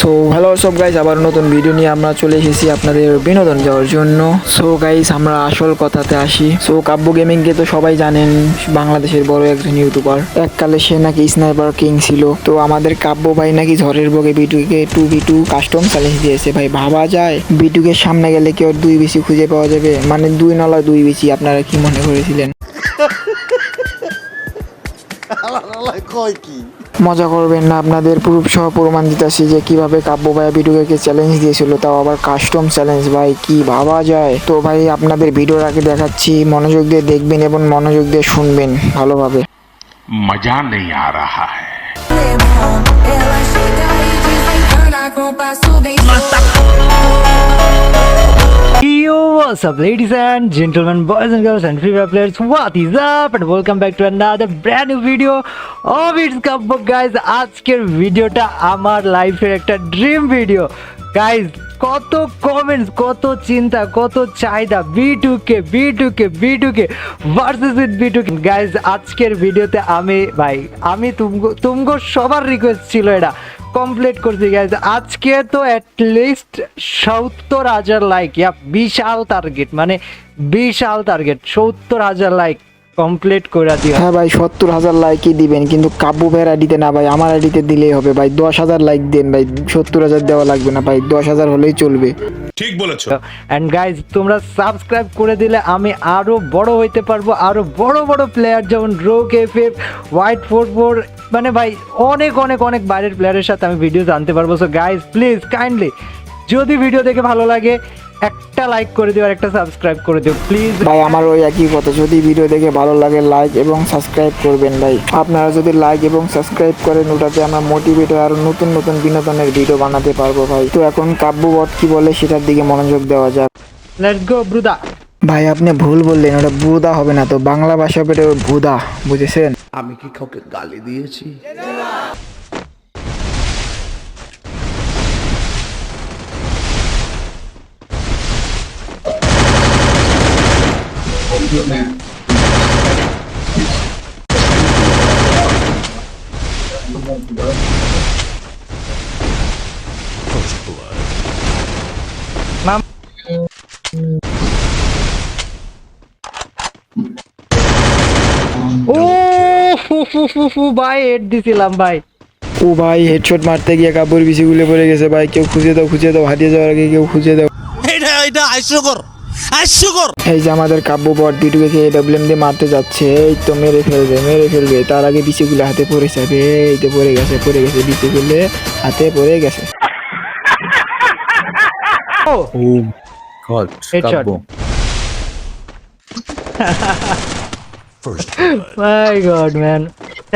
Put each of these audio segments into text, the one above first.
So hello সব guys, আবার নতুন ভিডিও নিয়ে আমরা চলে এসেছি আপনাদের বিনোদন দেওয়ার জন্য। সো গাইস, আমরা আসল কথাতে আসি। সো কাব্য গেমিং কে তো সবাই জানেন, বাংলাদেশের বড় একজন ইউটিউবার। এককালে সে নাকি স্নাইপার কিং ছিল। তো আমাদের কাব্য ভাই নাকি ঝড়ের বগে বিটুকে 2v2 কাস্টম চ্যালেঞ্জ দিয়েছে। ভাই ভাবা যায় বিটুকের সামনে গেলে কি ওর 2 বিসি খুঁজে পাওয়া যাবে? মানে 2 আপনারা কি মনে করেছিলেন? মজা করবেন না, আপনাদের প্রুফ সহ প্রমাণ দিতেছি যে কিভাবে কাব্য ভাই বিটুকে চ্যালেঞ্জ দিয়েছিল, তাও আবার কাস্টম চ্যালেঞ্জ। ভাই কি ভাবা যায়? তো ভাই আপনাদের ভিডিওর আগে দেখাচ্ছি, মনোযোগ দিয়ে দেখবেন এবং মনোযোগ দিয়ে শুনবেন ভালোভাবে। मजा नहीं आ रहा है। Yo, what's up, ladies and gentlemen, boys and girls and free fire players? What is up? And welcome back to another brand new video of It's Kabbo, guys. আজকের ভিডিওটা আমার লাইফের একটা ড্রিম ভিডিও, গাইজ। কত comments, কত চিন্তা, কত চাহিদা, B2K versus with B2K। Guys, আজকের ভিডিওতে আমি তুমগো সবার রিকোয়েস্ট ছিল, এটা কমপ্লিট করছি গাইজ। আজকে তো অ্যাটলিস্ট 70,000 লাইক, বিশাল টার্গেট, মানে বিশাল টার্গেট, 70,000 লাইক কমপ্লিট করে দিও। হ্যাঁ ভাই, 70,000 লাইকই দিবেন, কিন্তু কাব্য ভাইয়ের আইডিতে না ভাই, আমার আইডিতে দিলেই হবে ভাই। 10,000 লাইক দেন ভাই, 70,000 দেওয়া লাগবে না ভাই, 10,000 হলেই চলবে। ঠিক বলেছো। এন্ড গাইজ, তোমরা সাবস্ক্রাইব করে দিলে আমি আরো বড় হইতে পারবো, আরো বড় বড় প্লেয়ার যেমন রোক এফএফ, হোয়াইট 44, মানে ভাই অনেক অনেক অনেক বাইরের প্লেয়ারের সাথে আমি ভিডিও জানতে পারবো। সো গাইজ, প্লিজ কাইন্ডলি যদি ভিডিও দেখে ভালো লাগে একটা লাইক করে দিও আর একটা সাবস্ক্রাইব করে দিও প্লিজ। ভাই আমার ওই একই কথা, যদি ভিডিও দেখে ভালো লাগে লাইক এবং সাবস্ক্রাইব করবেন ভাই। আপনারা যদি লাইক এবং সাবস্ক্রাইব করেন, ওটাতে আমরা মোটিভেট হয়ে আরো নতুন নতুন বিনোদনের ভিডিও বানাতে পারবো ভাই। তো এখন কাব্য বট কি বলে সেটার দিকে মনোযোগ দেওয়া যাক। Let's go brother. ভাই আপনি ভুল বললেন, ওটা বুদা হবে না, তো বাংলা ভাষা হবে ভুদা, বুঝেছেন? আমি কি কাউকে গালি দিয়েছি? ভাই হেড দিছিলাম ভাই। ও ভাই, হেডশট মারতে গিয়ে কাব্যর বিসি গুলে পড়ে গেছে ভাই। কেউ খুঁজে দাও, হারিয়ে যাওয়ার আগে কেউ খুঁজে দাও। এটা হাস্যকর। এই যে আমাদের কাব্য বট বিটুকে AWM দিয়ে মারতে যাচ্ছে, এই তো মেরে ফেলবে। তার আগে বিসি গুলো হাতে পড়ে যাবে। এই তো পড়ে গেছে বিসি গুলো হাতে পড়ে গেছে। ও গড, হেডশট। মাই গড ম্যান,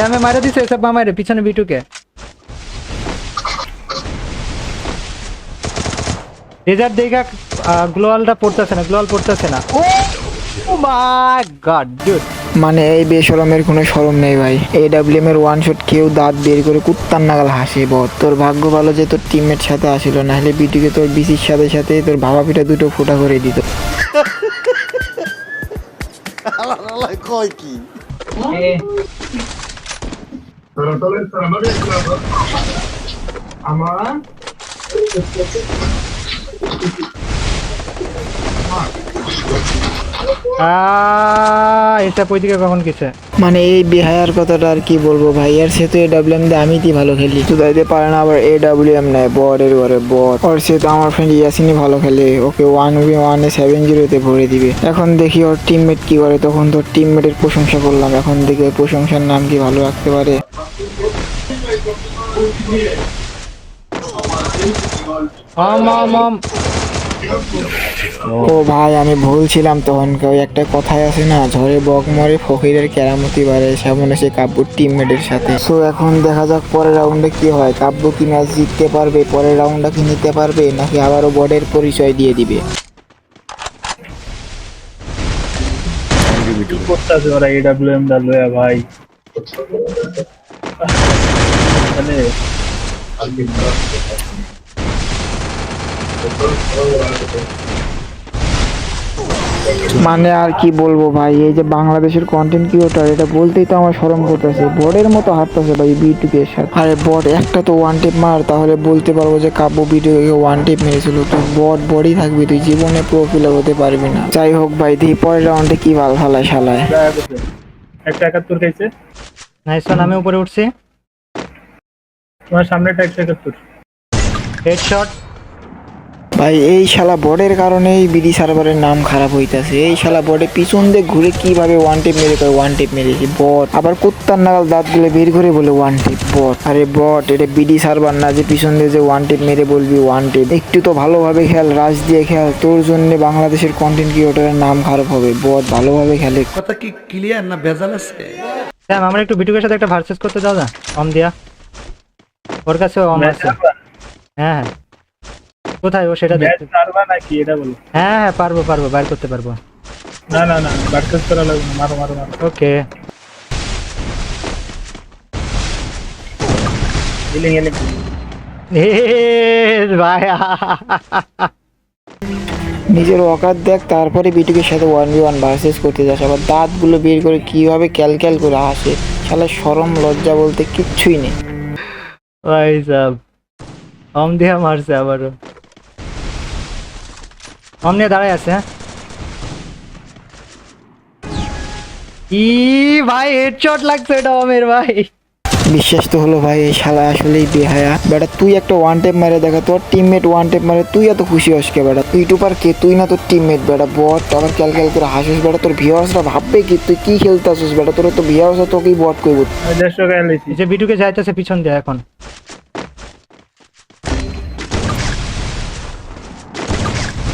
আমি মারা দিছে সব মামারে পিছনে বিটুকে। রেজার দেখা গ্লোয়ালটা পড়তেছে না। ও মাই গড ডুড, মানে এই বেশরমের কোনো শরম নেই ভাই। AWM এর ওয়ান শট কেউ দাঁত বের করে কুত্তার নাগাল হাসে। বট তোর ভাগ্য ভালো যে তোর টিমমেট সাথে আসিল, না হলে বিটুকে তোর বিসির সাথে সাথে তোর ভাবা পিঠা দুটো ফোটা করে দিত। কয় কি এটা পৈদিকে কখন গেছে? মানে এই বিহায়ার কথাটা আর কি বলবো ভাই। এর সে তো AWM দিয়ে আমি কি ভালো খেলি, তো দাইতে পারে না, আবার AWM নেয় বটের ঘরে বট। ওর সে তো আমার ফ্রেন্ড ইয়াসিনই ভালো খেলে, ওকে 1v1 7-0 ভরে দিবে। এখন দেখি ওর টিমমেট কি করে, তখন তোর টিমমেটের প্রশংসা করলাম, এখন দেখি ওর প্রশংসার নাম কি ভালো রাখতে পারে। ও ভাই, আমি ভুলছিলাম তখন। ওই একটা কথাই আছে না, ঝড়ে বক মরে ফকিরের কেরামতি বাড়ে, সেমন সে কাব্যর টিমমেটের সাথে। সো এখন দেখা যাক পরের রাউন্ডে কি হয়। কাব্য কি ম্যাচ জিততে পারবে, পরের রাউন্ডটা কি নিতে পারবে, নাকি আবারও বডের পরিচয় দিয়ে দিবে? ওরা AWM ডালবে ভাই, মানে মানে আর কি বলবো ভাই, এই যে বাংলাদেশের কন্টেন্ট ক্রিয়েটর, এটা বলতেই তো আমার শরম করতেছে। বটের মতো হাঁটতেছে ভাই বিটুকে এর সাথে। আরে বট একটা তো ওয়ান টেপ মার, তাহলে বলতে পারবো যে কাব্য ভিডিওকে ওয়ান টেপ মেরেছিল। তুই বডই থাকবি, তুই জীবনে প্রোফিলার হতে পারবি না। যাই হোক ভাই, দেখি পরের রাউন্ডে কি ভাল ফালায় শালায়। একটা 71 খাইছে। নাইস ওয়ান, আমি উপরে উঠছি। তোমার সামনে একটা 71। হেডশট। ভাই এই শালা বটের কারণেই বিডি সার্ভারের নাম খারাপ হইতাছে। এই শালা বটে পিছন দিয়ে ঘুরে কিভাবে ওয়ান টেপ মেরে কয় ওয়ান টেপ মেরেছি। বট আবার কুত্তার নাগাল দাঁতগুলো বের করে বলে ওয়ান টেপ। বট আরে বট, এটা বিডি সার্ভার না যে পিছন দিয়ে যে ওয়ান টেপ মেরে বলবি ওয়ান টেপ। একটু তো ভালোভাবে খেল, রাশ দিয়ে খেল, তোর জন্য বাংলাদেশের কন্টেন্ট ক্রিয়েটরের নাম খারাপ হবে। বট ভালোভাবে খেলে। কথা কি ক্লিয়ার না ভেজাল আছে? স্যাম, আমরা একটু বিটুকের সাথে একটা ভার্সেস করতে দাও না, অম দিয়া। ওর কাছে অম আছে। হ্যাঁ হ্যাঁ, কোথায় ও সেটা ম্যাচ দেখতে। পারবা নাকি এটা বলো। হ্যাঁ হ্যাঁ, পারবো পারবো, বাইর করতে পারবো। না না না, বারকাস করা লাগবে না। মারো মারো মারো। ওকে। Healing healing. এ ভাই, নিজের অকাত দেখ, তারপরে বিটুকের সাথে 1v1 ভার্সেস করতে যাস। আবার দাঁতগুলো বের করে কিভাবে ক্যালক্যাল করে হাসে। শালা শরম লজ্জা বলতে কিচ্ছুই নেই। ভাই সাব অম দিয়া মারছে আবারও। অম নিয়ে দাঁড়ায় আছে। হ্যাঁ, ই ভাই হেডশট লাগছে এটা অমের ভাই। বিশ্বাস তো হলো ভাই, এই শালা আসলেই বেহায়া। বেটা তুই একটা ওয়ান টেপ মারে দেখা, তোর টিমমেট ওয়ান টেপ মারে, তুই এত খুশি হস কে বেটা? ইউটিউবার কে তুই না তোর টিমমেট? বেটা বট আবার ক্যালক্যাল করে হাসিস। বেটা তোর ভিউয়ার্সরা ভাববে কি তুই কি খেলতে আসিস? বেটা তোর তো ভিউয়ার্সরা তোকেই বট করবো। আমি 150 গায়ে লইছি। এই যে বিটুকে যাইতেছে পিছন দিয়ে এখন।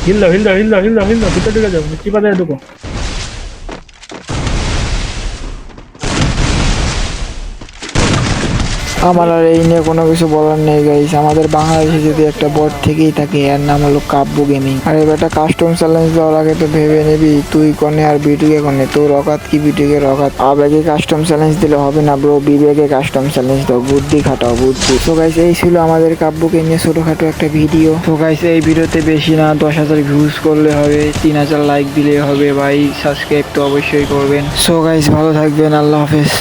হিল দাও হিল দাও হিল দাও হিল দাও হিল দাও, ভিতরে ঢুকে যাও, চিপা দিয়ে ঢুকো। আমার আর এই নিয়ে কোনো কিছু বলার নেই গাইস। আমাদের বাংলাদেশে যদি একটা বট থেকেই থাকে, এর নাম হলো কাব্য গেমিং। আর এবারটা কাস্টম চ্যালেঞ্জ দেওয়ার আগে তো ভেবে নিবি তুই কোনে আর বিটুকে কোনে। তোর অকাত কি বিটুকের অকাত? আবেগে কাস্টম চ্যালেঞ্জ দিলে হবে না ব্রো, বিবেকে কাস্টম চ্যালেঞ্জ দাও, বুদ্ধি খাটাও বুদ্ধি। তো গাইস এই ছিল আমাদের কাব্যকে নিয়ে ছোটখাটো একটা ভিডিও। তো গাইস এই ভিডিওতে বেশি না 10,000 ভিউজ করলে হবে, 3,000 লাইক দিলে হবে ভাই। সাবস্ক্রাইব তো অবশ্যই করবেন। সো গাইস ভালো থাকবেন, আল্লাহ হাফেজ।